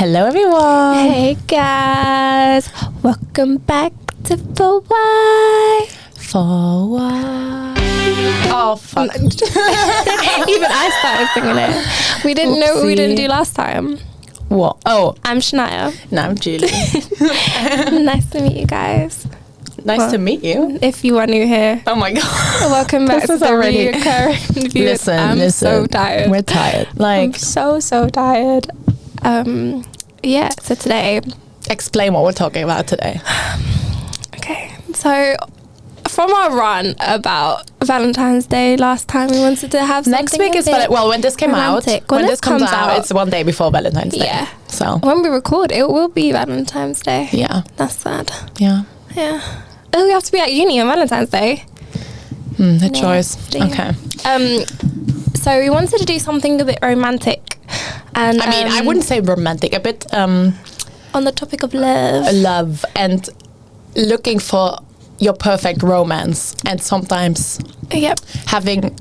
Hello everyone. Hey guys, welcome back to ForWhy. ForWhy. Oh fuck. Even I started singing it. We didn't know what we didn't do last time. What? Oh, I'm Shania. no, I'm Julie. Nice to meet you guys. Nice to meet you. If you are new here, Oh my god. welcome back to the recurring viewers. Listen, I'm so tired. We're tired. I'm so tired. Yeah, so today. Explain what we're talking about today. Okay, so from our run about Valentine's Day last time, we wanted to have something Next week is when this came romantic. out. When this comes out, it's one day before Valentine's Day. Yeah. So when we record, it will be Valentine's Day. yeah. That's sad. Yeah. Yeah. Oh, we have to be at uni on Valentine's Day. The choice. Yeah. Okay. So we wanted to do something a bit romantic, and I mean, I wouldn't say romantic. A bit on the topic of love. love and looking for your perfect romance, and sometimes Yep. having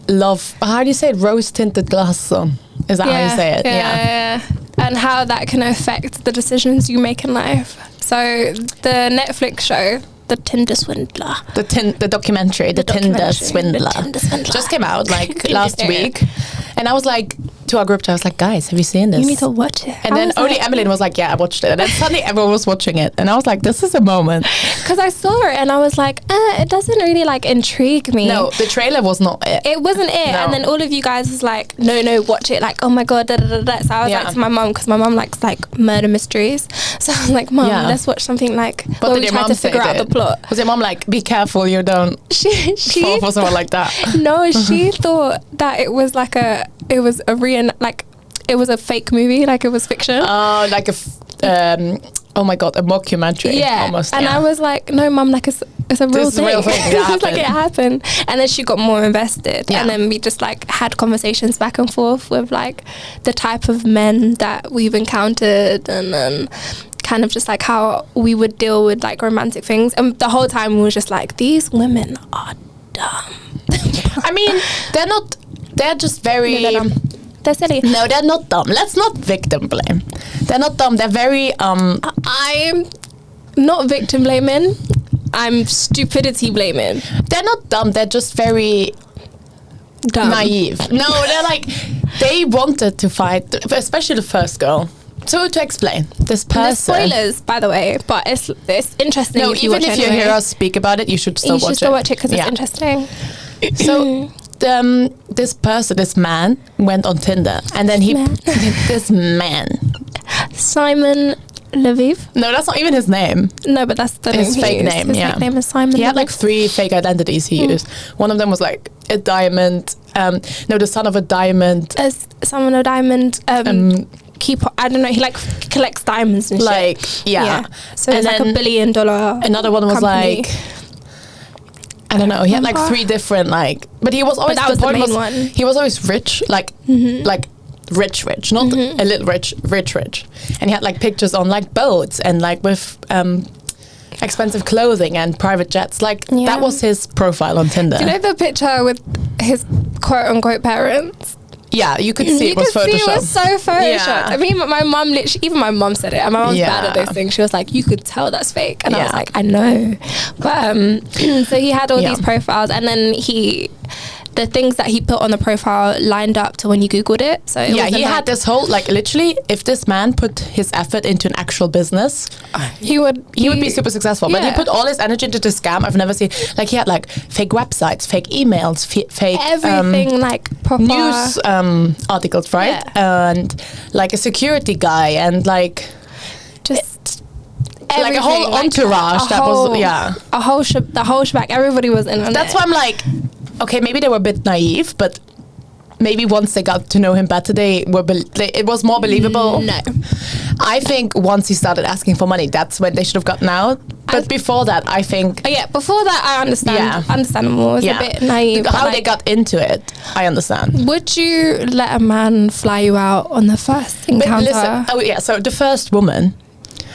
love. How do you say it? Rose tinted glasses on. Is that how you say it? Yeah. And how that can affect the decisions you make in life. So the Netflix show, The Tinder Swindler. The documentary, The Tinder Swindler, just came out like last week, and I was like to our group chat, I was like, guys, have you seen this? You need to watch it. And then only Emily was like, yeah, I watched it, and then suddenly everyone was watching it, and I was like, this is a moment. Because I saw it and I was like, it doesn't really like intrigue me. No, the trailer was not it. It wasn't it. No. And then all of you guys was like, no, watch it. Like, oh my God, da da da da. So I was like to my mum, because my mum likes like murder mysteries. So I was like, Mum, let's watch something like What where did we your try mum to say figure out then? the plot. Was your mom like, be careful you don't She fall for someone like that? No, she thought that it was like it was a fake movie, like it was fiction. Oh, like oh my God, a mockumentary. Yeah, almost. and I was like, no, Mum, like it's a real thing. It was like it happened, and then she got more invested, and then we just like had conversations back and forth with like the type of men that we've encountered, and then kind of just like how we would deal with like romantic things, and the whole time we were just like, these women are dumb. I mean, they're just very... No, they're dumb. They're silly. No, they're not dumb. Let's not victim blame. They're not dumb. They're very... I'm not victim blaming. I'm stupidity blaming. They're not dumb. They're just very Dumb. naive. No, they're like... They wanted to fight, especially the first girl. So to explain, this person... There's spoilers, by the way, but it's interesting. No, if you even watch if you hear us speak about it, you should still watch it. You should still watch it because it's interesting. So... this man went on Tinder, and then this man Simon Lviv. No, that's not even his name. No, but that's the his name fake he used. name. His Yeah, fake name is Simon. He had Lviv. like 3 fake identities he used. One of them was like a diamond. The son of a diamond. Someone a diamond. Keeper. I don't know. He like collects diamonds and like shit. yeah. So it's like $1 billion. Another one was company. like. I don't know. He had like 3 different but he was always the main one. He was always rich, like rich, not a little rich, and he had like pictures on like boats and like with expensive clothing and private jets. Like that was his profile on Tinder. Do you know the picture with his quote unquote parents? Yeah, you could see it was Photoshopped. It was so Photoshopped. Yeah. I mean, my mum even my mum said it, and my mum's bad at those things. She was like, you could tell that's fake. And I was like, I know. But so he had all these profiles, and then the things that he put on the profile lined up to when you Googled it. So he had this whole, like, literally, if this man put his effort into an actual business, he would be super successful. But he put all his energy into this scam. I've never seen, like, he had like fake websites, fake emails, fake everything, like proper news articles, right? And like a security guy, and like just like a whole entourage. The whole shebang. Everybody was in on That's it. why I'm like, okay, maybe they were a bit naive, but maybe once they got to know him better, it was more believable. No. I think once he started asking for money, that's when they should have gotten out. But before that, I think... before that, I understand. Yeah. Understandable. It's a bit naive. How they got into it, I understand. Would you let a man fly you out on the first encounter? So the first woman...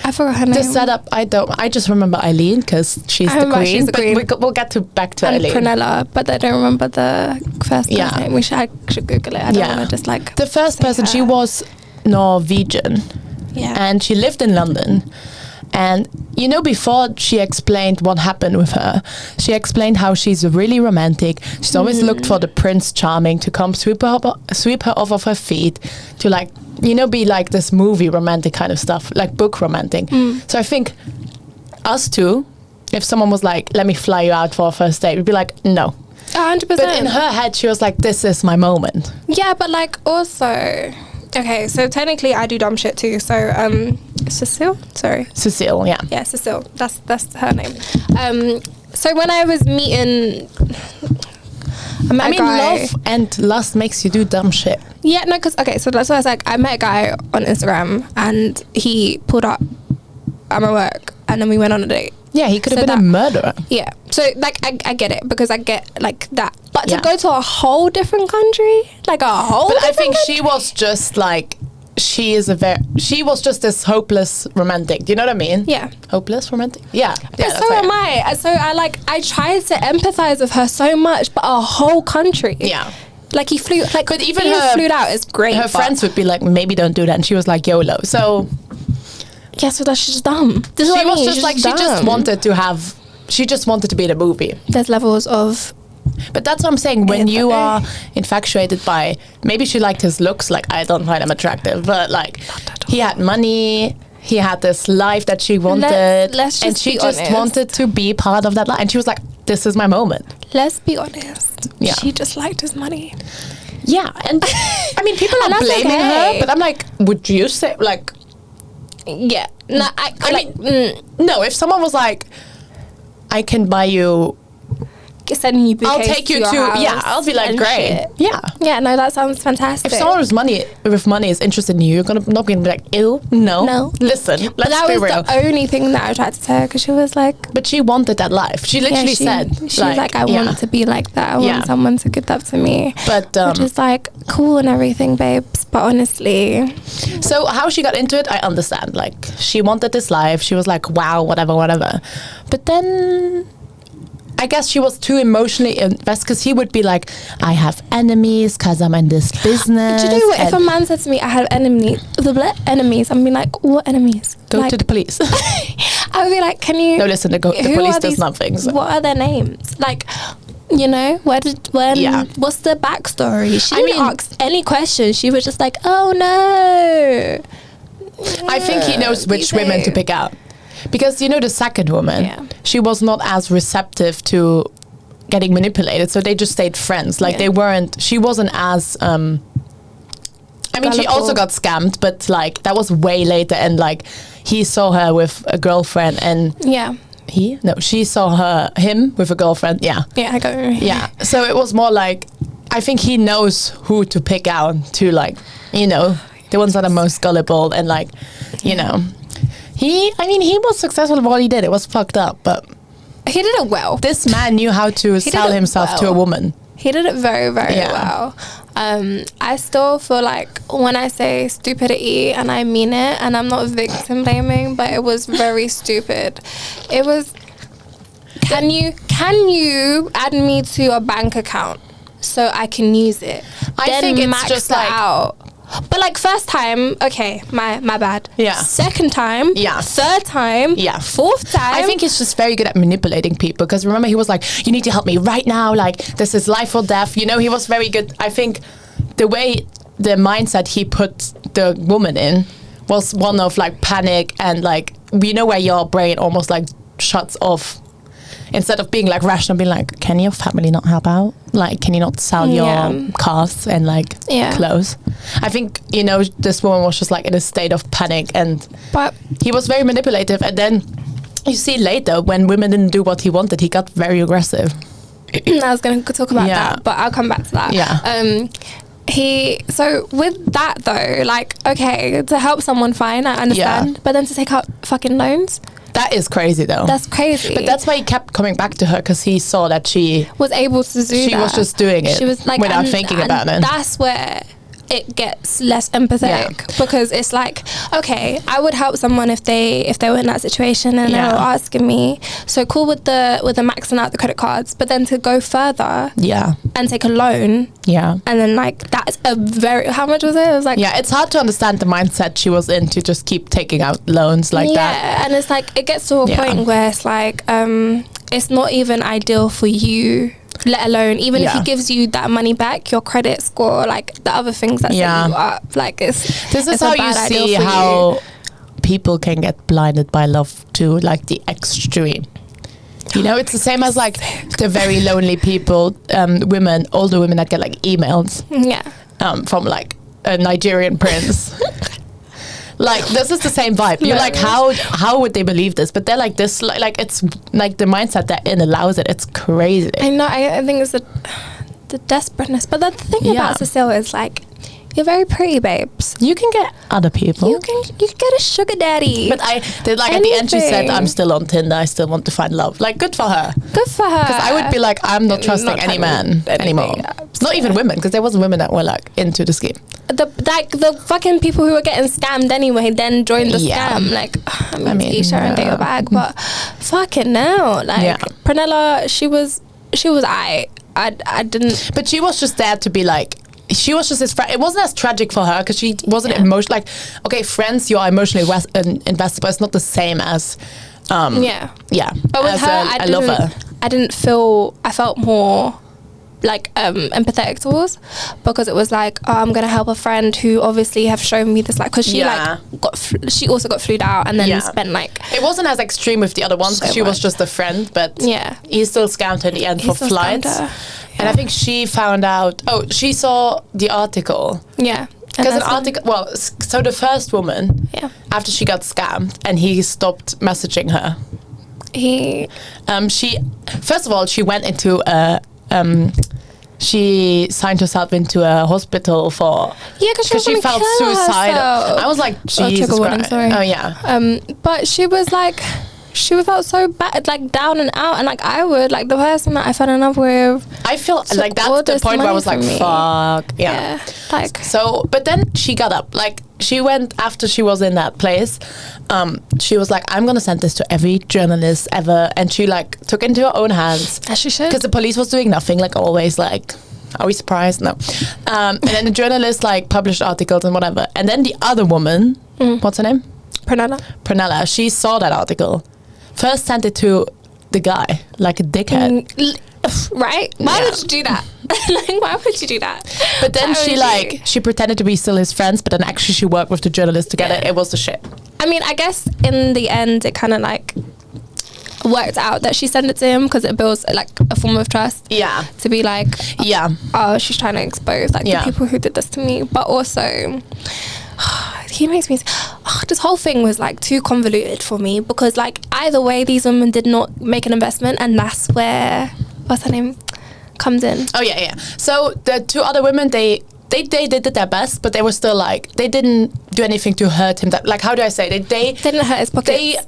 I forgot her name. The setup, I just remember Eileen because she's the queen. She's the queen. But we'll get back to Eileen. And Prunella, but I don't remember the first name. I should Google it. I don't want to just like... The first person, she was Norwegian. and she lived in London. And, you know, before she explained what happened with her, she explained how she's really romantic. She's always looked for the Prince Charming to come sweep her off of her feet, to, like, you know, be like this movie romantic kind of stuff, like book romantic. So I think us two, if someone was like, let me fly you out for a first date, we'd be like, no. 100%. But in her head, she was like, this is my moment. Yeah, but, like, also... Okay, so technically I do dumb shit too. So, Cecile? Sorry. Cecile, yeah. Yeah, Cecile. That's her name. So when I was meeting... I mean, love and lust makes you do dumb shit. Yeah, no, because, okay, so that's why I was like, I met a guy on Instagram and he pulled up at my work and then we went on a date. Yeah, he could have been a murderer. Yeah. So, like, I get it because I get, like, that. But to go to a whole different country, like, a whole But I think country? she was just, like, she was just this hopeless romantic. Do you know what I mean? Yeah. Hopeless romantic? Yeah. But so am I. So, I tried to empathize with her so much, but a whole country. Yeah. Like, he flew, like, but even being her, flew out is great. Her friends would be like, maybe don't do that. And she was like, YOLO. So... Yeah, so that's just dumb. She was just like, she just wanted to be in a movie. There's levels of... But that's what I'm saying. When you are infatuated by... Maybe she liked his looks. Like, I don't find him attractive. But, like, he had money. He had this life that she wanted. Let's just and she be just honest. wanted to be part of that life. And she was like, this is my moment. Let's be honest. Yeah. She just liked his money. Yeah. And, I mean, people are blaming her. But I'm like, would you say, like... Yeah. No, I mean... No, if someone was like, I can buy you... Sending you bouquets I'll take you to... your Yeah, house I'll be like, and great. shit. Yeah. Yeah, no, that sounds fantastic. If someone with money is interested in you, you're not going to be like, ew, no. Listen, but let's be real. That was the only thing that I tried to tell her because she was like... But she wanted that life. She literally said... She was like, I want to be like that. I want someone to give that to me. But... which is like, cool and everything, babes. But honestly... So how she got into it, I understand. Like, she wanted this life. She was like, wow, whatever. But then... I guess she was too emotionally invested because he would be like, I have enemies because I'm in this business. Do you know what? If a man said to me, I have enemies, I'd be like, what enemies? Go to the police. I would be like, can you... No, listen, the police does nothing. So. What are their names? Like, you know, what's the backstory? She didn't ask any questions. She was just like, oh no. I think he knows which women to pick out. Because, you know, the second woman, she was not as receptive to getting manipulated. So they just stayed friends. Like, she wasn't as... I mean, she also got scammed, but, like, that was way later. And, like, he saw her with a girlfriend and... Yeah. She saw him with a girlfriend. Yeah. Yeah, I got it. Yeah. So it was more like... I think he knows who to pick out to, like, you know, the ones that are most gullible and, like, you know... He was successful in what he did. It was fucked up, but... He did it well. This man knew how to sell himself to a woman. He did it very, very well. I still feel like when I say stupidity, and I mean it, and I'm not victim blaming, but it was very stupid. It was... Can you add me to a bank account so I can use it? I think it's just like... out. But like first time, okay, my bad. Yeah. Second time, third time, fourth time. I think he's just very good at manipulating people because remember he was like, you need to help me right now, like this is life or death. You know, he was very good. I think the mindset he put the woman in was one of like panic and like, you know, where your brain almost like shuts off. Instead of being like rational, being like, can your family not help out? Like, can you not sell your cars and like clothes? I think, you know, this woman was just like in a state of panic but he was very manipulative. And then you see later when women didn't do what he wanted, he got very aggressive. I was going to talk about that, but I'll come back to that. Yeah. So with that though, like, okay, to help someone fine, I understand. But then to take out fucking loans? That is crazy though. That's crazy. But that's why he kept coming back to her because he saw that she was able to do She was just doing it she was like, without thinking about it. That's where it gets less empathetic because it's like, okay, I would help someone if they were in that situation and they were asking me. So cool with the maxing out the credit cards, but then to go further and take a loan and then like that's a very, how much was it? It was like, it's hard to understand the mindset she was in to just keep taking out loans like that. And it's like it gets to a point where it's like it's not even ideal for you, let alone even if he gives you that money back, your credit score, like the other things that set you up, like this is how you see how people can get blinded by love to like the extreme. You know, it's the same as like the very lonely people, women, older women that get like emails from like a Nigerian prince. Like this is the same vibe. You're like, how would they believe this? But they're like this, like it's like the mindset they're in allows it. It's crazy. I know. I think it's the desperateness. But the thing about Cecile is like, you're very pretty, babes. You can get other people. You can get a sugar daddy. But at the end she said, I'm still on Tinder. I still want to find love. Like, good for her. Good for her. Because I would be like, I'm not trusting any man anymore. Not even women, because there wasn't women that were like into the scheme. The fucking people who were getting scammed anyway then joined the scam. Like, I mean, Isha and take it back, but fucking no. Like, Prunella, she was I didn't. But she was just there to be like, she was just his friend. It wasn't as tragic for her because she wasn't emotional. Like, okay, friends, you are emotionally invested, but it's not the same as, But with as her, I felt more like empathetic towards, because it was like, oh, I'm gonna help a friend who obviously have shown me this, like, because she she also got flued out and then spent like, it wasn't as extreme with the other ones because she was just a friend, but he still scammed her in the end for flights. And I think she found out, she saw the article. Yeah. Because an article, so the first woman, after she got scammed and he stopped messaging her, she, first of all, she went into she signed herself into a hospital for, because she felt suicidal. I was like, Jesus Christ. But she was like, she felt so bad, like down and out, and like I would, like the person that I fell in love with, I feel like that's the point where I was like, fuck, like, so, but then she got up, like she went, after she was in that place, she was like, I'm gonna send this to every journalist ever, and she like took into her own hands, as she should, because the police was doing nothing, like always, like, are we surprised? No. And then the journalist like published articles and whatever, and then the other woman, what's her name? Prunella, she saw that article, first sent it to the guy, like a dickhead. Right? Why would you do that? Like, why would you do that? But then she pretended to be still his friends, but then actually she worked with the journalist together. It was the shit. I mean, I guess in the end it kind of like worked out that she sent it to him because it builds like a form of trust. Yeah. To be like, oh, she's trying to expose like the people who did this to me. But also, he makes me, this whole thing was like too convoluted for me, because like either way these women did not make an investment, and that's where, what's her name, comes in. So the two other women, they did their best, but they were still like, they didn't do anything to hurt him. That, like, how do I say, they didn't hurt his pockets.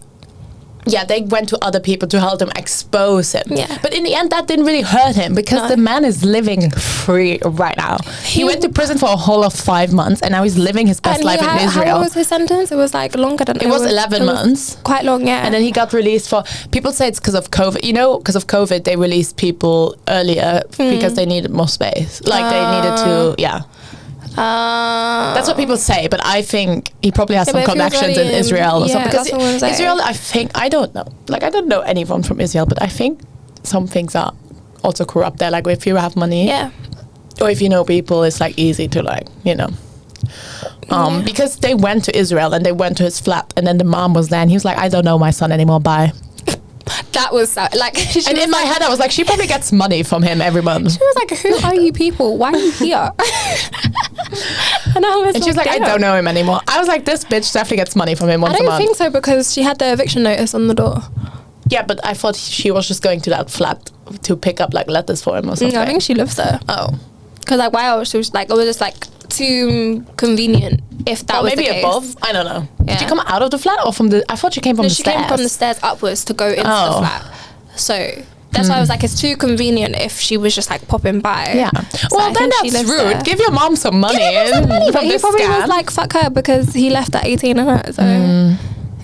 They went to other people to help them expose him. Yeah. But in the end, that didn't really hurt him, because the man is living free right now. He went to prison for a whole of 5 months, and now he's living his best life in Israel. How long was his sentence? It was like longer than... It was 11 months. Quite long, yeah. And then he got released for... People say it's because of COVID. You know, because of COVID, they released people earlier because they needed more space. Like, they needed to... that's what people say, but I think he probably has some connections in Israel or something. Because Israel, I don't know. Like, I don't know anyone from Israel, but I think some things are also corrupt there. Like, if you have money, or if you know people, it's like easy to, like, you know. Because they went to Israel and they went to his flat, and then the mom was there, and he was like, I don't know my son anymore, bye. That was like, and in my head I was like, she probably gets money from him every month. She was like, who are you people? Why are you here? And she was like, I don't know him anymore. I was like, this bitch definitely gets money from him once a month. I don't think so, because she had the eviction notice on the door. Yeah, but I thought she was just going to that flat to pick up like letters for him or something. No, I think she lives there. Oh. Because like, wow, she was like, it was just like too convenient if that was maybe the case. Above. I don't know. Did she come out of the flat or from the... I thought she came from the stairs. She came from the stairs upwards to go into the flat. So... That's why I was like, it's too convenient if she was just like popping by. Yeah. So well, then that's rude. There. Give your mom some money. But he probably was like, fuck her, because he left at 18 and her. So,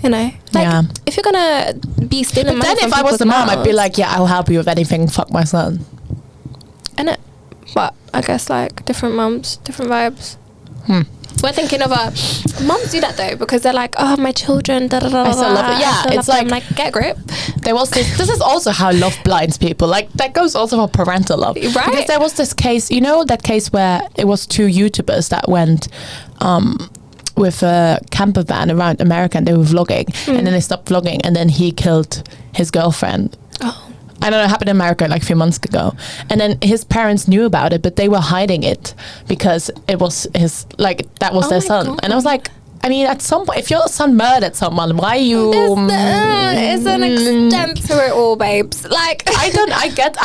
you know, like, if you're gonna be stealing money, then if I was the mom, I'd be like, yeah, I'll help you with anything. Fuck my son. And it, but I guess like different mums, different vibes. We're thinking of mums do that though, because they're like, oh, my children, da da da. I still love it. Yeah, it's like get a grip. There was this is also how love blinds people. Like that goes also for parental love, right? Because there was this case, you know, that case where it was 2 YouTubers that went with a camper van around America, and they were vlogging, and then they stopped vlogging, and then he killed his girlfriend. Oh. I don't know, it happened in America like a few months ago. And then his parents knew about it, but they were hiding it because it was his, like, that was their son. God. And I was like, I mean, at some point, if your son murdered someone, why are you... There's an extent to it all, babes. Like... I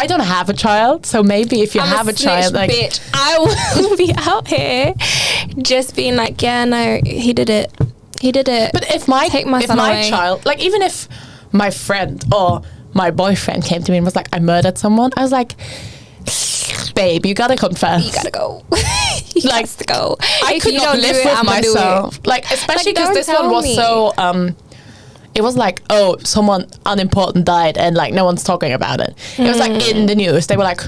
don't have a child, so maybe if you have a child... like, bitch, I will be out here just being like, yeah, no, he did it. He did it. But if my child, like, even if my friend or... my boyfriend came to me and was like, I murdered someone. I was like, babe, you gotta confess. You gotta go. Like, to go. I could not live with myself. Like, especially because this one was so, it was like, oh, someone unimportant died and like no one's talking about it. It was like in the news. They were like,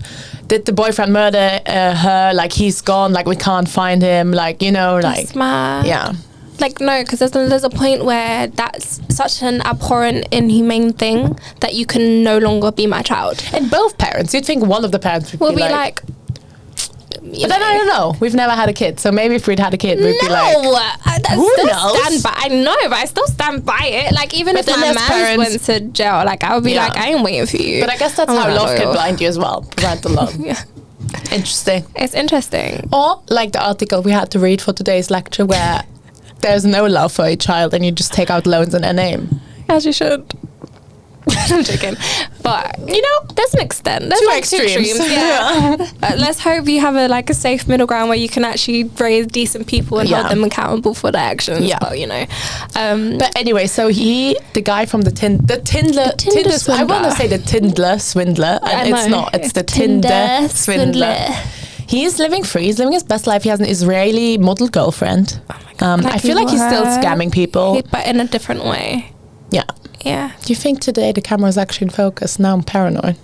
did the boyfriend murder her? Like, he's gone. Like, we can't find him. Like, you know, like, yeah. Like, no, because there's a point where that's such an abhorrent, inhumane thing that you can no longer be my child. And both parents, you'd think one of the parents would be like... But then I don't know. We've never had a kid, so maybe if we'd had a kid, we'd be like... Who knows? I know, but I still stand by it. Like, even if my man went to jail, like, I would be like, I ain't waiting for you. But I guess that's how love can blind you as well. Parental love. Yeah. Interesting. It's interesting. Or, like the article we had to read for today's lecture where... there's no love for a child and you just take out loans in their name. As you should. I'm joking. But, you know, there's an extent. There's 2 like extremes. Yeah. Let's hope you have a safe middle ground where you can actually raise decent people and hold them accountable for their actions. Yeah. Well, you know. But anyway, so the guy from the Tinder Swindler. I want to say the Tinder Swindler. And it's not. It's the Tinder Swindler. He is living free. He's living his best life. He has an Israeli model girlfriend. Oh my God. I feel like he's still scamming people. But in a different way. Yeah. Yeah. Do you think today the camera's actually in focus? Now I'm paranoid.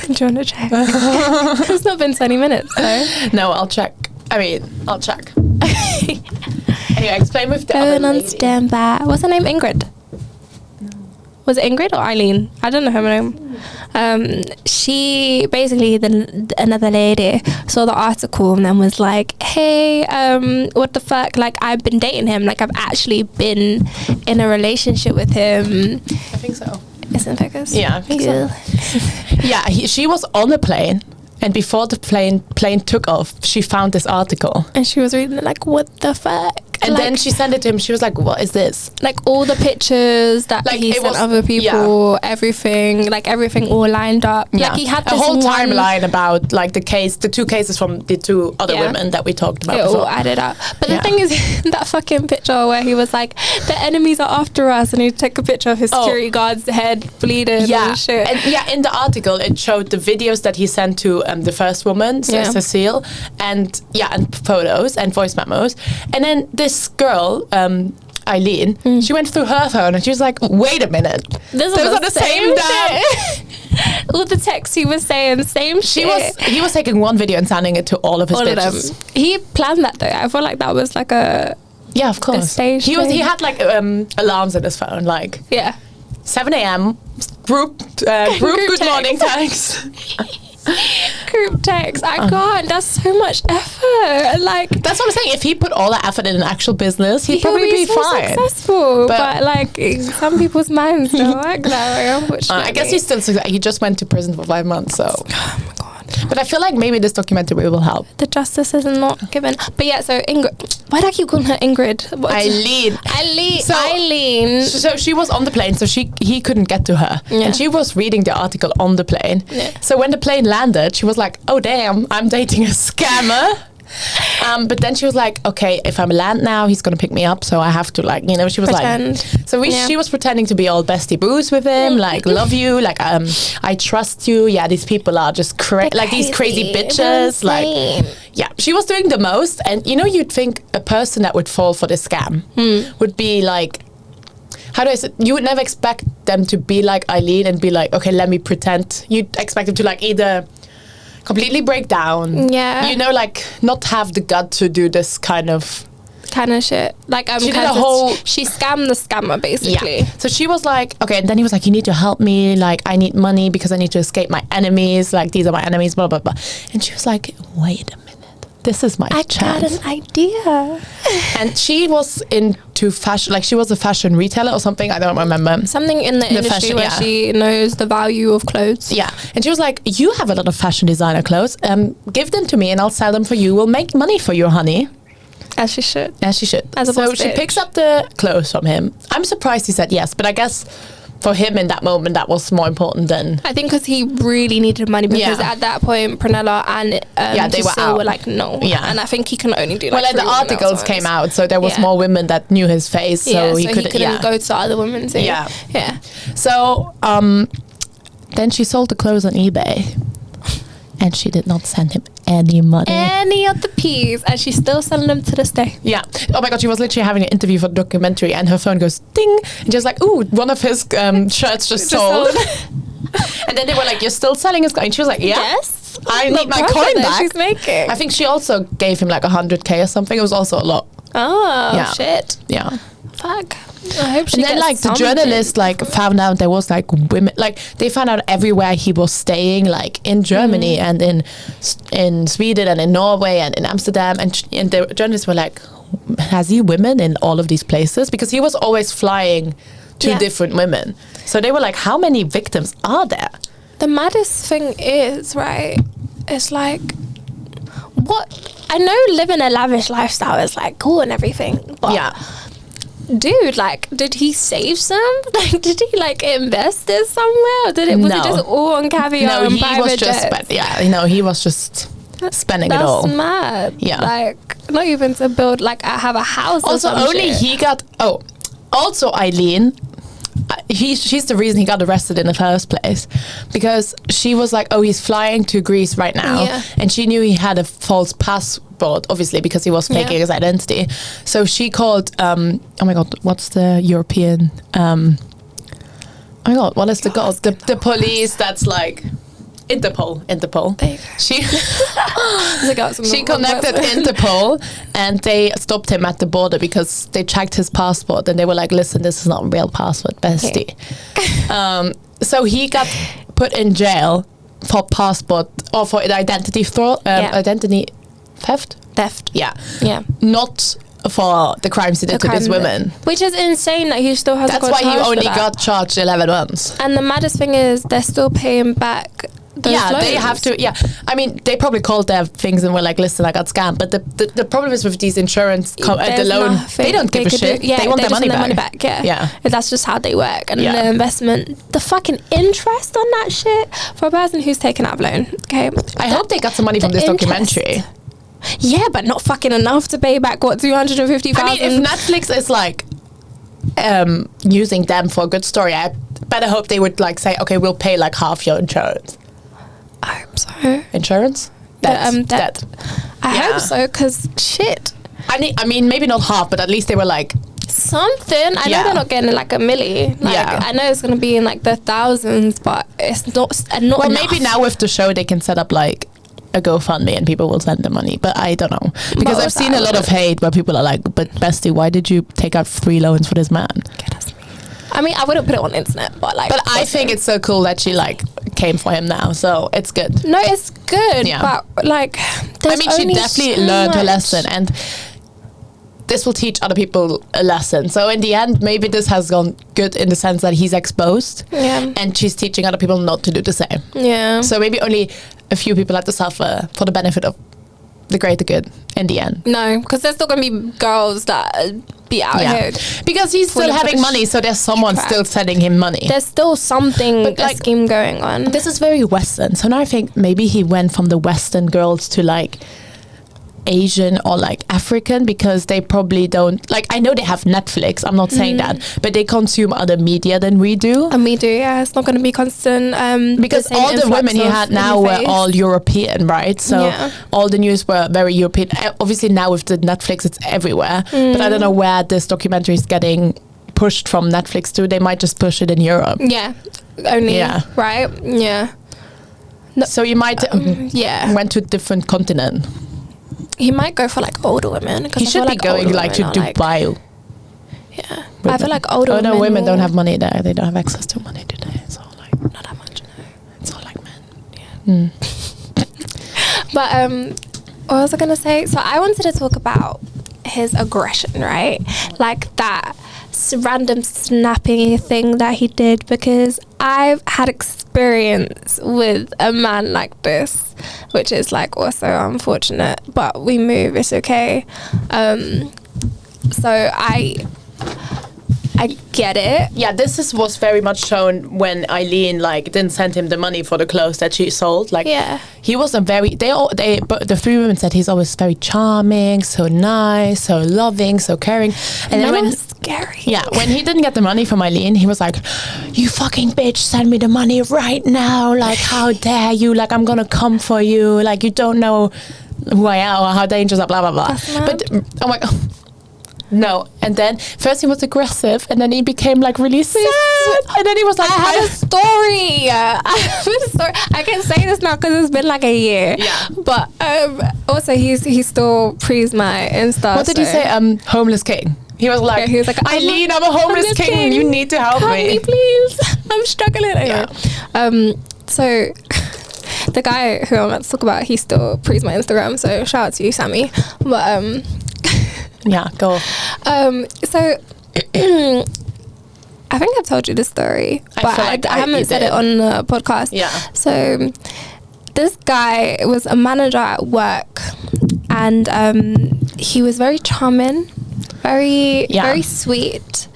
Do you want to check? It's not been 20 minutes, so. No, I'll check. I'll check. Anyway, explain with the other lady. Stand by. What's her name? Ingrid? No. Was it Ingrid or Eileen? I don't know her name. She basically another lady saw the article and then was like, hey, what the fuck, like, I've been dating him, like, I've actually been in a relationship with him. I think so. Isn't focus? Yeah, I think so. Yeah, she was on a plane, and before the plane took off, she found this article and she was reading it like, what the fuck. And like, then she sent it to him. She was like, what is this? Like, all the pictures that like he sent other people, everything all lined up. Yeah. Like, he had this a whole timeline about, like, the 2 cases from the 2 other women that we talked about before. All added up. But the thing is, that fucking picture where he was like, the enemies are after us, and he took a picture of his security guard's head bleeding and shit. And in the article, it showed the videos that he sent to the first woman, Cecile, and photos and voice memos. And then this girl, Eileen, she went through her phone and she was like, wait a minute, those are the same shit. All the texts he was saying, same shit. He was taking one video and sending it to all of his bitches. He planned that though. I feel like that was like a... Yeah, of course. He had like alarms in his phone, like 7 a.m. group good morning text. Group text. I can't. That's so much effort. Like, that's what I'm saying. If he put all that effort in an actual business, he'd probably be so fine. Successful. But like, some people's minds don't work that way, unfortunately. I guess he's still successful. He just went to prison for 5 months. So. Oh my God. But I feel like maybe this documentary will help. The justice is not given. But yeah, so Ingrid. Why do I keep calling her Ingrid? Eileen. So she was on the plane, so he couldn't get to her. Yeah. And she was reading the article on the plane. Yeah. So when the plane landed, she was like, oh damn, I'm dating a scammer. But then she was like, okay, if I'm land now, he's gonna pick me up, so I have to like, you know, she was Pretend. like, so she was pretending to be all bestie boos with him, like love you, like I trust you. Yeah, these people are just like these crazy bitches, like yeah, she was doing the most. And you know, you'd think a person that would fall for this scam would be like, how do I say, you would never expect them to be like Eileen and be like, okay, let me pretend. You'd expect them to like either completely break down, you know, like not have the gut to do this kind of shit. Like she did a whole, she scammed the scammer basically. Yeah. So she was like, okay, and then he was like, you need to help me, like I need money because I need to escape my enemies, like these are my enemies, blah blah blah. And she was like, wait a minute, this is my chance. I got an idea. And she was into fashion, like she was a fashion retailer or something, I don't remember. Something in the industry fashion, where she knows the value of clothes. Yeah. And she was like, you have a lot of fashion designer clothes, give them to me and I'll sell them for you. We'll make money for you, honey. As she should. As she should. As a so boss she bitch. picks up the clothes from him. I'm surprised he said yes, but I guess for him in that moment that was more important than... I think because he really needed money, because at that point Prunella and they were out. Were like, no. Yeah. And I think he can only do like well, the articles came out, so there was more women that knew his face, so he couldn't go to other women too. Yeah. Yeah. So then she sold the clothes on eBay and she did not send him any money. Any of the peas, and she's still selling them to this day. Yeah. Oh my God, she was literally having an interview for the documentary and her phone goes ding and just like, ooh, one of his shirts just sold. And then they were like, you're still selling his coin? And she was like, yeah. Yes. I need my coin back. She's making. I think she also gave him like 100k or something. It was also a lot. Oh, shit. Yeah. Fuck. I hope she and then like the journalist like found out there was like women, like they found out everywhere he was staying, like in Germany and in Sweden and in Norway and in Amsterdam, and the journalists were like, has he women in all of these places? Because he was always flying to different women. So they were like, how many victims are there? The maddest thing is, right, it's like, what, I know living a lavish lifestyle is like cool and everything, but dude, like, did he save some? Like, did he like invest it somewhere? Or was it just all on caviar and private jets? He was just spending it all. That's mad. Yeah. Like, not even to build, like, have a house also, or some only shit. he got, also Eileen, she's the reason he got arrested in the first place, because she was like, oh, he's flying to Greece right now, and she knew he had a false passport, obviously, because he was faking his identity. So she called oh my God, what's the European oh my God, what is the called, the police that's like Interpol. There you go. She connected Interpol and they stopped him at the border because they checked his passport and they were like, listen, this is not a real passport, bestie. So he got put in jail for passport or for identity identity theft. Yeah. Not for the crimes he did to these women. Which is insane that he still hasn't got charged. That's why he only got charged 11 months. And the maddest thing is they're still paying back those loans. They have to. Yeah, I mean, they probably called their things and were like, "Listen, I got scammed." But the problem is with these insurance, the loan, they don't give a shit. They want their money back. Yeah. That's just how they work. And the investment, the fucking interest on that shit for a person who's taken out a loan. Okay, I hope they got some money from this documentary. Yeah, but not fucking enough to pay back what 250,000. I mean, if Netflix is like using them for a good story, I better hope they would like say, okay, we'll pay like half your insurance. I hope so. Insurance? Debt. I hope so, because shit. I mean, maybe not half, but at least they were like something. I know they're not getting like a milli. Like, I know it's gonna be in like the thousands, but it's not well, enough. maybe now with the show they can set up like a GoFundMe and people will send the money, but I don't know, because I've seen a lot of hate where people are like, but bestie, why did you take out 3 loans for this man? I mean, I wouldn't put it on the internet, but like, I think it's so cool that she like came for him now, so it's good. No, it's good, but like, I mean, she definitely learned her lesson, and this will teach other people a lesson. So in the end, maybe this has gone good in the sense that he's exposed, and she's teaching other people not to do the same. Yeah. So maybe only a few people have to suffer for the benefit of the greater good in the end. No, because there's still going to be girls that be out here. Because he's still having money, so there's someone still sending him money. There's still something, a scheme going on. This is very Western. So now I think maybe he went from the Western girls to like Asian or like African, because they probably don't, like, I know they have Netflix, I'm not saying that, but they consume other media than we do. And we do, yeah. It's not going to be constant. Because all the women he had now were all European, right? So all the news were very European. Obviously now with the Netflix, it's everywhere. But I don't know where this documentary is getting pushed from Netflix to. They might just push it in Europe. Yeah, only. Yeah. Right? Yeah. No, so you might went to a different continent. He might go for like older women. He should be going like to Dubai. Yeah, but I feel like older women. Oh no, women don't have money there. They don't have access to money today. It's all like not that much. No. It's all like men. Yeah. But what was I gonna say? So I wanted to talk about his aggression, right? Like that random snapping thing that he did, because I've had experience with a man like this, which is like also unfortunate, but we move, it's okay. So I get it. Yeah, was very much shown when Eileen like didn't send him the money for the clothes that she sold. Like, he was a very but the three women said he's always very charming, so nice, so loving, so caring. And then when scary. Yeah, when he didn't get the money from Eileen, he was like, "You fucking bitch, send me the money right now! Like, how dare you? Like, I'm gonna come for you! Like, you don't know who I am or how dangerous, blah blah blah." But oh my god. No, and then first he was aggressive, and then he became like really sad, and then he was like, I have a story. I can say this now because it's been like a year. Yeah. But also he still prees my Insta. What did he say? Homeless king. He was like, Eileen, I'm a homeless king. You need to help me, please. I'm struggling. Anyway. So the guy who I'm about to talk about, he still prees my Instagram. So shout out to you, Sammy. But yeah, go. So I think I've told you this story, but I haven't said it on the podcast. Yeah. So this guy was a manager at work, and he was very charming, very sweet.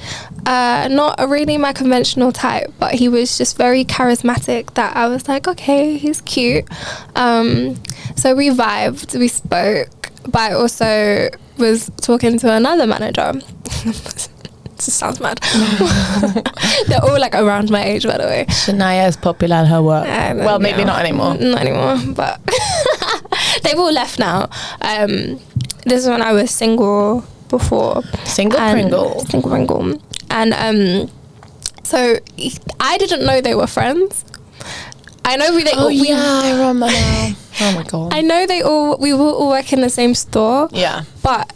Not really my conventional type, but he was just very charismatic that I was like, okay, he's cute. So we vibed, we spoke, but I also was talking to another manager. This sounds mad. They're all like around my age, by the way. Shania is popular at her work. Well, maybe not anymore. Not anymore, but they've all left now. This is when I was single before. Single Pringle. And so I didn't know they were friends. I know I remember now. Oh my god. I know we will all work in the same store. Yeah. But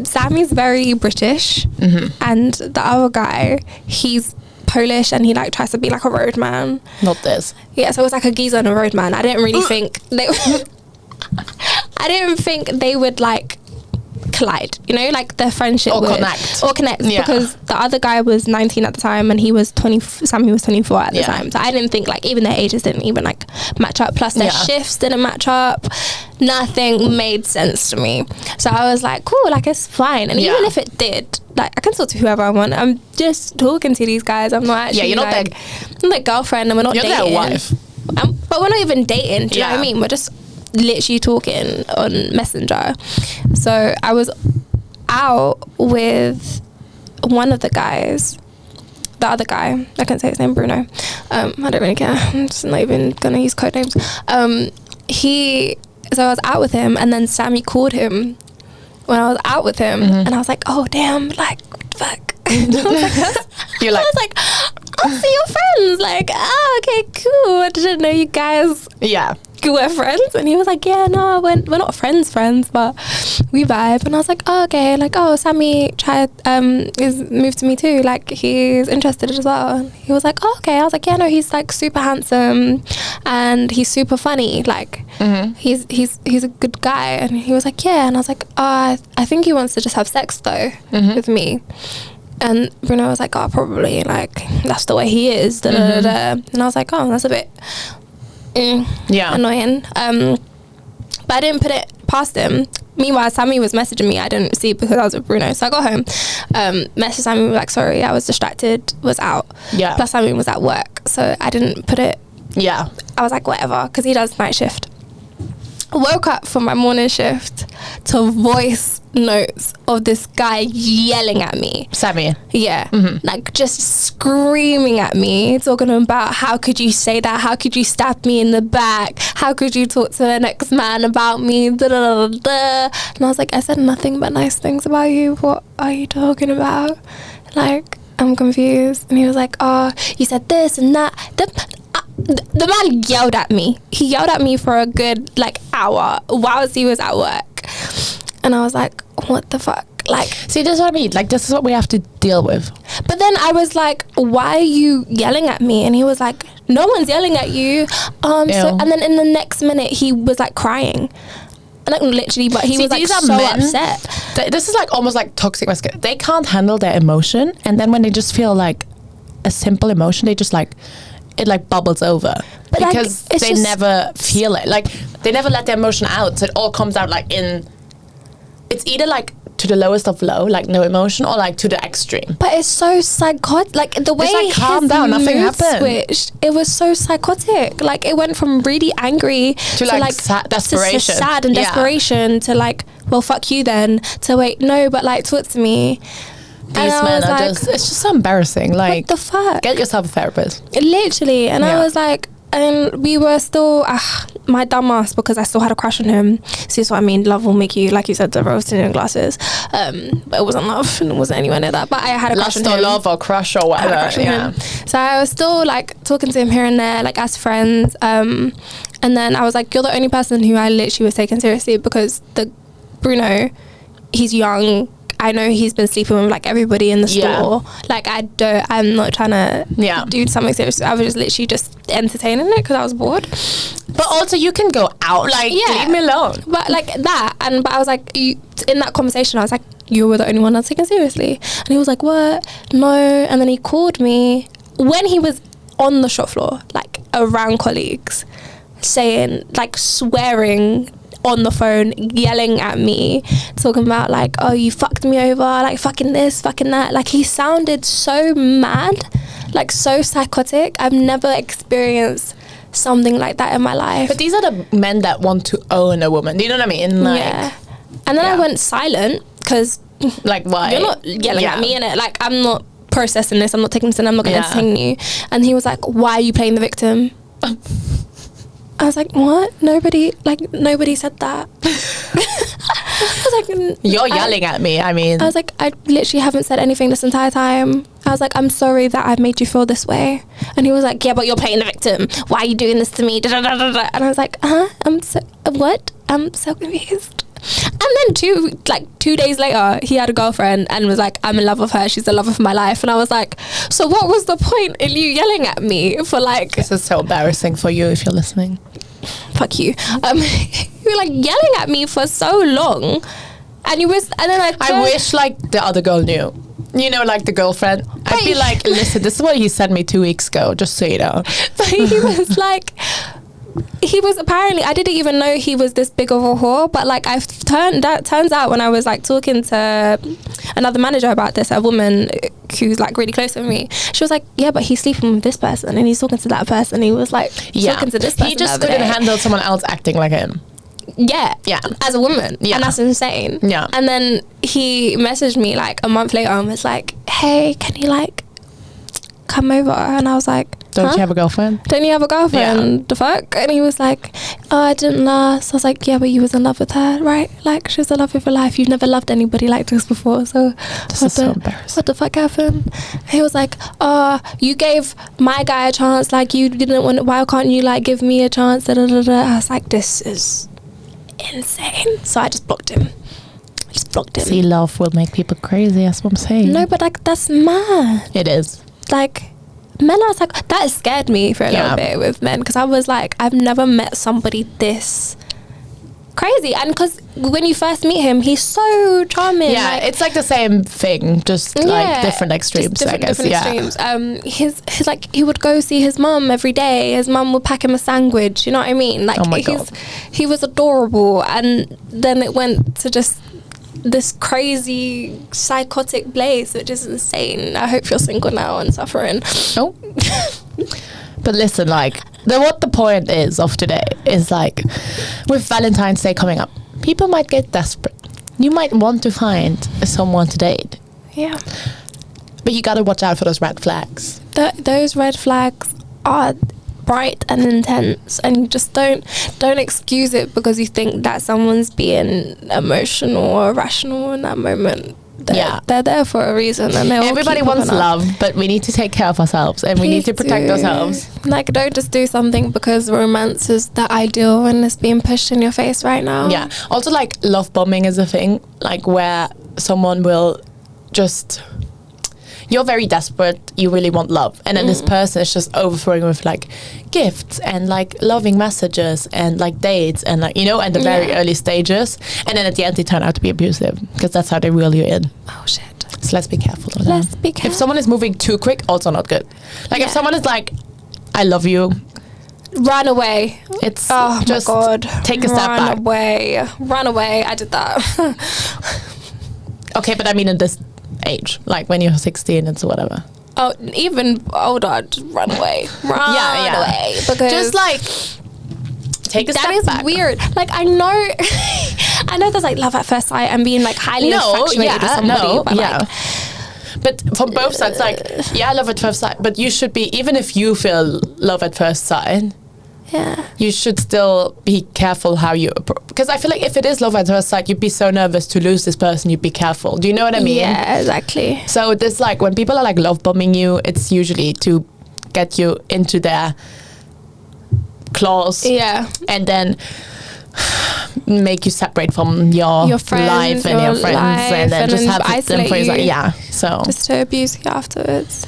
Sammy's very British, and the other guy, he's Polish, and he like tries to be like a roadman. Not this. Yeah, so it was like a geezer and a roadman. I didn't really think they would like collide, you know, like their friendship or connect because the other guy was 19 at the time and Sammy was 24 at the time, so I didn't think like even their ages didn't even like match up, plus their shifts didn't match up. Nothing made sense to me, so I was like, cool, like it's fine. And even if it did, like I can talk to whoever I want. I'm just talking to these guys. I'm not actually you're not like I'm their girlfriend, and we're not dating. You're their wife. But we're not even dating, do you know what I mean? We're just literally talking on Messenger. So I was out with one of the guys, the other guy, I can't say his name, Bruno. I don't really care, I'm just not even gonna use code names. So I was out with him, and then Sammy called him when I was out with him, and I was like, oh damn, like fuck. You're like, I was like, I'll see your friends, like, oh okay, cool, I didn't know you guys we're friends. And he was like, yeah, no, we're not friends, but we vibe. And I was like, oh, okay, like, oh, Sammy is moved to me too, like he's interested as well. And he was like, oh, okay. I was like, yeah, no, he's like super handsome and he's super funny, like he's a good guy. And he was like, yeah. And I was like, I think he wants to just have sex though with me. And Bruno was like, oh, probably, like that's the way he is, da, da, da, da. And I was like, oh, that's a bit annoying. But I didn't put it past him. Meanwhile, Sammy was messaging me. I didn't see because I was with Bruno. So I got home, messaged Sammy, like, sorry, I was distracted, was out. Yeah. Plus Sammy was at work, so I didn't put it. Yeah. I was like, whatever, because he does night shift. woke up from my morning shift to voice notes of this guy yelling at me. Sammy. Yeah. Like just screaming at me, talking about how could you say that? How could you stab me in the back? How could you talk to the next man about me? Da, da, da, da. And I was like, I said nothing but nice things about you. What are you talking about? Like, I'm confused. And he was like, oh, you said this and that. The man yelled at me. He yelled at me for a good like hour whilst he was at work. And I was like, what the fuck? Like, see, this is what I mean. Like, this is what we have to deal with. But then I was like, why are you yelling at me? And he was like, no one's yelling at you. So, and then in the next minute, he was like crying. Like literally, but he was like so upset. This is like almost like toxic masculinity. They can't handle their emotion, and then when they just feel like a simple emotion, they just like it like bubbles over, but because like, they never feel it. Like they never let their emotion out, so it all comes out like in. It's either like to the lowest of low, like no emotion, or like to the extreme. But it's so psychotic. Like the way like, calm down, nothing happened. Switched, it was so psychotic. Like it went from really angry to like desperation, to sad and desperation to like, well, fuck you then. To wait, no, but like talk to me. These men are like, it's just so embarrassing. Like, what the fuck? Get yourself a therapist. Literally, and I was like. And we were still my dumbass, because I still had a crush on him. See, so I mean, love will make you, like you said, the rose in your glasses. But it wasn't love, and it wasn't anywhere near that. But I had a crush on him. Lust or love or crush or whatever. Yeah. So I was still like talking to him here and there, like as friends. And then I was like, you're the only person who I literally was taking seriously, because the Bruno, he's young. I know he's been sleeping with like everybody in the store. Like I'm not trying to do something serious. I was just literally just entertaining it because I was bored. But also you can go out, like leave me alone. But like that, but I was like, in that conversation I was like, you were the only one that's taken seriously. And he was like, what? No. And then he called me when he was on the shop floor, like around colleagues, saying, like swearing on the phone, yelling at me, talking about like, oh, you fucked me over, like fucking this, fucking that. Like he sounded so mad, like so psychotic. I've never experienced something like that in my life. But these are the men that want to own a woman. Do you know what I mean? Like, and then I went silent because like, why? You're not yelling at me, innit? Like I'm not processing this. I'm not taking this in. I'm not going to entertain you. And he was like, why are you playing the victim? I was like, what? Nobody said that. I was like, you're yelling at me. I mean, I was like, I literally haven't said anything this entire time. I was like, I'm sorry that I've made you feel this way. And he was like, yeah, but you're playing the victim. Why are you doing this to me? Da, da, da, da, da. And I was like, what? I'm so confused. And then 2 days later, he had a girlfriend and was like, I'm in love with her. She's the love of my life. And I was like, so what was the point in you yelling at me for like... This is so embarrassing for you if you're listening. Fuck you. You were like yelling at me for so long. And then I wish like the other girl knew. You know, like the girlfriend. I'd be like, listen, this is what he said me 2 weeks ago, just so you know. But he was like... He was apparently, I didn't even know he was this big of a whore, but like turns out when I was like talking to another manager about this, a woman who's like really close to me, she was like, yeah, but he's sleeping with this person and he's talking to that person. He was like talking to this person. He just couldn't handle someone else acting like him. Yeah, as a woman, and that's insane. Yeah. And then he messaged me like a month later and was like, hey, can you like come over? And I was like, don't you have a girlfriend? Don't you have a girlfriend? Yeah. The fuck? And he was like, oh, I didn't last. I was like, yeah, but you was in love with her, right? Like, she was the love of your life. You've never loved anybody like this before. So this is so embarrassing. What the fuck happened? He was like, oh, you gave my guy a chance. Like, you didn't want, why can't you like give me a chance? Da, da, da, da. I was like, this is insane. So I just blocked him. See, love will make people crazy. That's what I'm saying. No, but like, that's mad. It is. Like, men are like, that scared me for a little bit with men, because I was like, I've never met somebody this crazy. And because when you first meet him, he's so charming. Yeah, like, it's like the same thing, just like different extremes, I guess. Different extremes. His like, he would go see his mum every day. His mum would pack him a sandwich. You know what I mean? Like, oh my God. He was adorable. And then it went to just this crazy psychotic place, which is insane. I hope you're single now and suffering. Oh. But listen, like, what the point is of today is like, with Valentine's Day coming up, people might get desperate. You might want to find someone to date. Yeah. But you gotta watch out for those red flags. Those red flags are bright and intense, and you just don't excuse it because you think that someone's being emotional or rational in that moment. They're there for a reason, and everybody wants love, but we need to take care of ourselves, and we need to protect ourselves. Like, don't just do something because romance is the ideal and it's being pushed in your face right now. Yeah. Also, like, love bombing is a thing, like, where someone will just, you're very desperate, you really want love, and then this person is just overthrowing with like gifts and like loving messages and like dates and like, you know, at the very early stages, and then at the end they turn out to be abusive because that's how they reel you in. Oh shit. So let's be careful of Let's be careful. If someone is moving too quick, also not good. Like if someone is like, I love you, run away. It's just my God. Take a step back. Run away. I did that. Okay, but I mean in this age, like when you're 16 and so whatever. Oh, even older, just run away. Run away. Because just like take a step back. That is weird. Like, I know there's like love at first sight and being like highly infatuated with somebody. But like, but from both sides, like, love at first sight, but you should be, even if you feel love at first sight, you should still be careful how you approach. Because I feel like if it is love at first sight, you'd be so nervous to lose this person, you'd be careful. Do you know what I mean? Yeah, exactly. So this, like, when people are like love bombing you, it's usually to get you into their claws. Yeah. And then make you separate from your friends, life and your friends, and then just have them for so just to abuse you afterwards.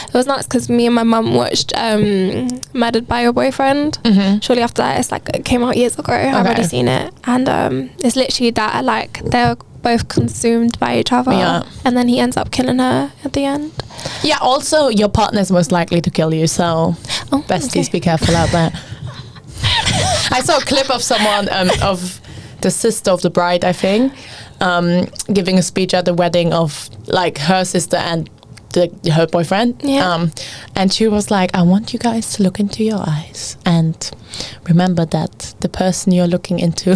It was nuts because me and my mum watched Murdered by Your Boyfriend. Shortly after that, it's like, it came out years ago. I've already seen it, and it's literally that, like, they're both consumed by each other, and then he ends up killing her at the end. Yeah, also your partner's most likely to kill you, so besties, be careful out there. I saw a clip of someone, of the sister of the bride, I think, giving a speech at the wedding of like her sister and her boyfriend. And she was like, I want you guys to look into your eyes and remember that the person you're looking into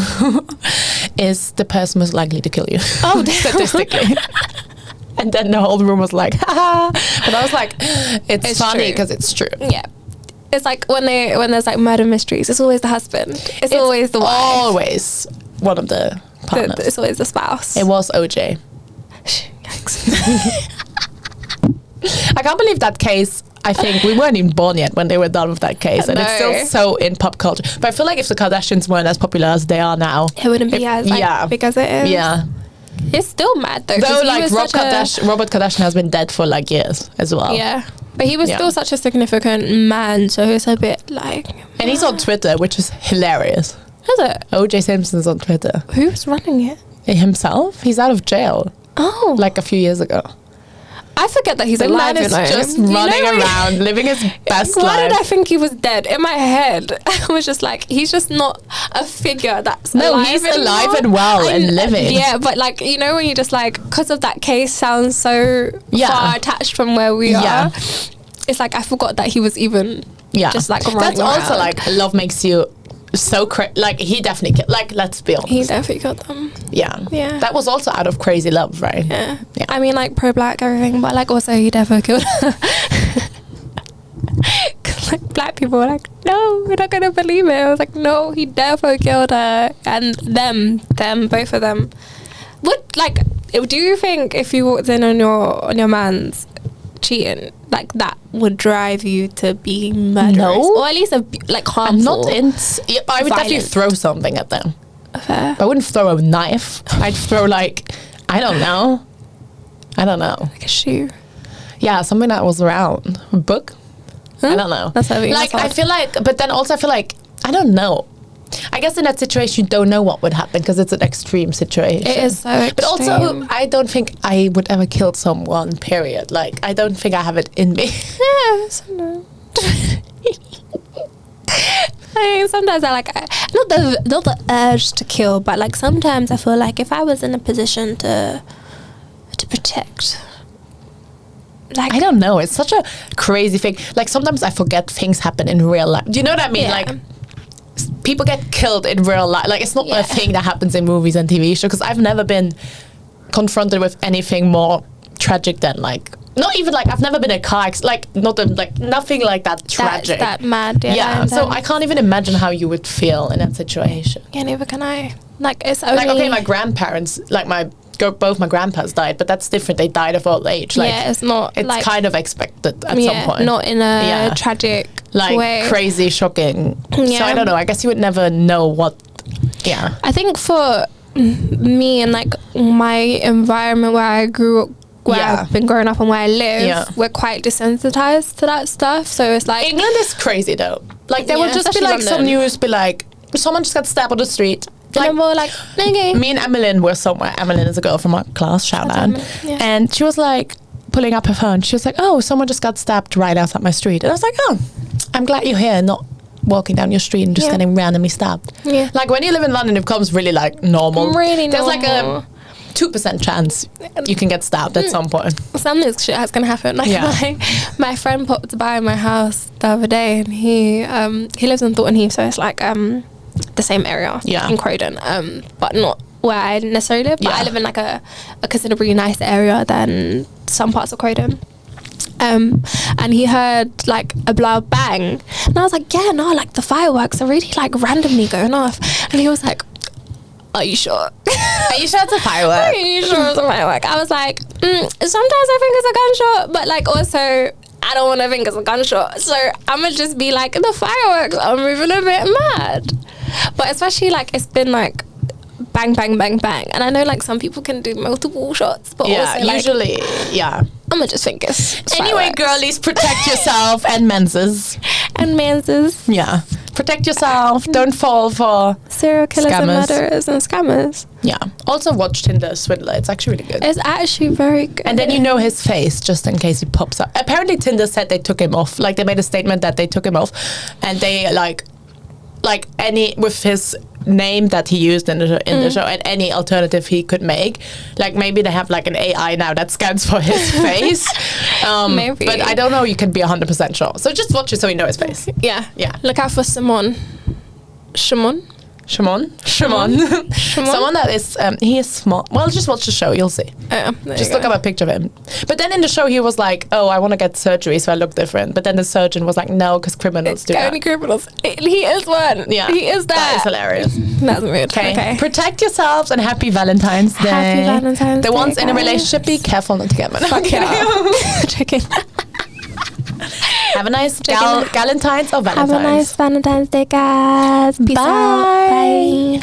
is the person most likely to kill you. Oh, statistically. And then the whole room was like, haha. But I was like, it's funny because it's true. Yeah. It's like when there's like murder mysteries, it's always the husband. It's always the wife. Always one of the partners. It's always the spouse. It was OJ. I can't believe that case. I think we weren't even born yet when they were done with that case, and it's still so in pop culture. But I feel like if the Kardashians weren't as popular as they are now, it wouldn't be as big as it is. Yeah. It's still mad though. Though like Robert Kardashian has been dead for like years as well. Yeah. But he was still such a significant man, so it's a bit like... And he's on Twitter, which is hilarious. Is it? O.J. Simpson's on Twitter. Who's running it? Himself? He's out of jail. Oh. Like a few years ago. I forget that he's alive. The man is just running around, living his best life. Why did I think he was dead? In my head, I was just like, he's just not a figure that's alive. No, he's alive and well and living. Yeah, but like, you know, when you just like, because of that case sounds so far attached from where we are. It's like, I forgot that he was even just like running That's also around. like, love makes you so like he definitely killed, like, let's be honest, he definitely killed them. Yeah that was also out of crazy love, right? Yeah. I mean, like, pro-black everything, but like also he definitely killed her. Like, black people were like, no, we're not gonna believe it. I was like, no, he definitely killed her. And them both of them. What, like, do you think if you walked in on your man's cheating, like, that would drive you to be murderous? No, or at least like harmful? I'm not but I would definitely throw something at them. Fair. I wouldn't throw a knife. I'd throw like, I don't know, like a shoe. Yeah, something that was around. A book. I don't know. That's heavy. Like, I feel like, but then also I feel like, I don't know. I guess in that situation, you don't know what would happen because it's an extreme situation. It is so extreme. But also, I don't think I would ever kill someone, period. Like, I don't think I have it in me. Yeah, sometimes. I mean, sometimes I like, not the urge to kill, but like sometimes I feel like if I was in a position to protect, Like, I don't know. It's such a crazy thing. Like, sometimes I forget things happen in real life. Do you know what I mean? Yeah. Like, people get killed in real life. Like, it's not a thing that happens in movies and TV shows. Because I've never been confronted with anything more tragic than, like, not even like I've never been in a car like nothing like that tragic. That mad. Yeah. So I can't even imagine how you would feel in that situation. Yeah, neither can I. Like, it's only... Like, okay, my grandparents, like both my grandpas died, but that's different. They died of old age. Like, yeah, it's not... It's like, kind of expected at some point. Not in a tragic like way. crazy, shocking. Yeah. So I don't know. I guess you would never know what... Yeah. I think for me and, like, my environment where I grew up, where I've been growing up and where I live, we're quite desensitized to that stuff. So it's like... England is crazy, though. Like, there will just be, like, some news be like, someone just got stabbed on the street. Like, and we're like, okay. Me and Emmeline were somewhere. Emmeline is a girl from our class, shout out. And she was like pulling up her phone. She was like, oh, someone just got stabbed right outside my street. And I was like, oh, I'm glad you're here, not walking down your street and just getting randomly stabbed. Yeah. Like, when you live in London, it becomes really, like, normal. Really There's normal. like a 2% chance you can get stabbed at some point. Something shit has gonna happen. Like, my friend popped by my house the other day, and he lives in Thornton Heath, so it's like the same area in Croydon, but not where I necessarily live. But I live in like a considerably nicer area than some parts of Croydon. And he heard like a loud bang, and I was like, yeah, no, like the fireworks are really like randomly going off. And he was like, are you sure? Are you sure it's a firework? Are you sure it's a firework? I was like, sometimes I think it's a gunshot, but like also I don't want to think it's a gunshot. So I'm going to just be like, the fireworks are moving a bit mad. But especially like it's been like bang, bang, bang, bang. And I know like some people can do multiple shots, but also like, usually, I'm going to just think it's anyway, fireworks. girlies, protect yourself and menses. And menses. Yeah. Protect yourself. Don't fall for serial killers scammers. And murderers and scammers. Yeah. Also watch Tinder Swindler. It's actually really good. It's actually very good. And then you know his face just in case he pops up. Apparently Tinder said they took him off. Like, they made a statement that they took him off. And they like any with his name that he used in the show and any alternative he could make, like maybe they have like an AI now that scans for his face. Maybe, but I don't know. You can be 100% sure. So just watch it so you know his face. Yeah. Look out for Shimon. Someone that is he is small. Well, just watch the show, you'll see. Just look up a picture of him. But then in the show he was like, oh, I want to get surgery so I look different. But then the surgeon was like, no, because criminals do that. Only criminals. He is one. Yeah, he is that. That is hilarious. That's weird. Okay. Protect yourselves and happy Valentine's Day. Happy Valentine's Day. The ones in a guys. relationship, be careful not to get one. Fuck yeah. Chicken. Have a nice Galentine's or Valentine's. Have a nice Valentine's Day, guys. Peace out. Bye.